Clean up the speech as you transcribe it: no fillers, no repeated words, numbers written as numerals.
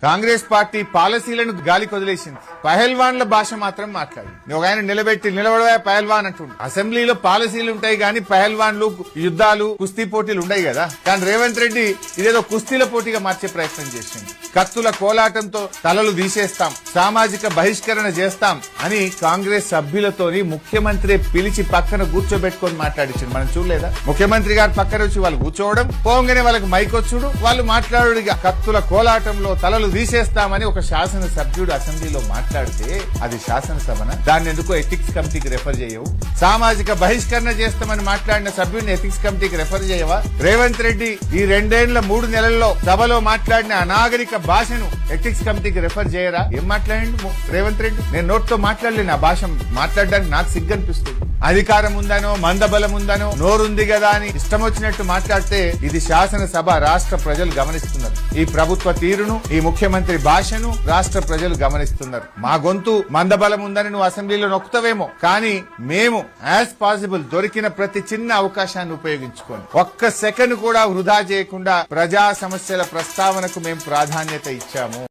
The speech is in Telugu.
కాంగ్రెస్ పార్టీ పాలసీలను గాలికి వదిలేసింది. పహల్వాన్ల భాష మాత్రం మాట్లాడింది. ఒక ఆయన నిలబడవా పహల్వాన్ అంటుండు. అసెంబ్లీలో పాలసీలు ఉంటాయి గాని పహల్వాన్లు, యుద్ధాలు, కుస్తీ పోటీలు ఉంటాయి కదా. కానీ రేవంత్ రెడ్డి ఇదేదో కుస్తీల పోటీగా మార్చే ప్రయత్నం చేసింది. కత్తుల కోలాటంతో తలలు తీసేస్తాం, సామాజిక బహిష్కరణ చేస్తాం అని కాంగ్రెస్ సభ్యులతోని ముఖ్యమంత్రి పిలిచి పక్కన కూర్చోబెట్టుకొని మాట్లాడించింది. మనం చూడలేదా? ముఖ్యమంత్రి గారు పక్కన వచ్చి వాళ్ళు కూర్చోవడం, పోగానే వాళ్ళకి మైక్ వచ్చుడు, వాళ్ళు మాట్లాడుడిగా కత్తుల కోలాటంలో తలలు తీసేస్తామని ఒక శాసన సభ్యుడు అసెంబ్లీలో మాట్లాడితే అది శాసనసభన? దాన్ని ఎందుకో ఎథిక్స్ కమిటీకి రెఫర్ చేయవు? సామాజిక బహిష్కరణ చేస్తామని మాట్లాడిన సభ్యుడిని ఎథిక్స్ కమిటీకి రెఫర్ చేయవా? రేవంత్ రెడ్డి ఈ 3 నెలల్లో సభలో మాట్లాడిన అనాగరిక భాషను ఎథిక్స్ కమిటీకి రెఫర్ చేయరా? ఏం మాట్లాడండి రేవంత్ రెడ్డి? నేను నోట్తో మాట్లాడలేను. ఆ భాష మాట్లాడడానికి నాకు సిగ్గు అనిపిస్తుంది. అధికారం ఉందనో, మందబలం ఉందనో, నోరుంది కదా అని ఇష్టం వచ్చినట్టు మాట్లాడితే ఇది శాసనసభ, రాష్ట్ర ప్రజలు గమనిస్తున్నారు. ఈ ప్రభుత్వ తీరును, ఈ ముఖ్యమంత్రి భాషను రాష్ట్ర ప్రజలు గమనిస్తున్నారు. మా గొంతు మందబలం ఉందని నువ్వు అసెంబ్లీలో నొక్కుతావేమో, కానీ మేము యాజ్ పాసిబుల్ దొరికిన ప్రతి చిన్న అవకాశాన్ని ఉపయోగించుకొని ఒక్క సెకండ్ కూడా వృధా చేయకుండా ప్రజా సమస్యల ప్రస్తావనకు మేము ప్రాధాన్యత ఇచ్చాము.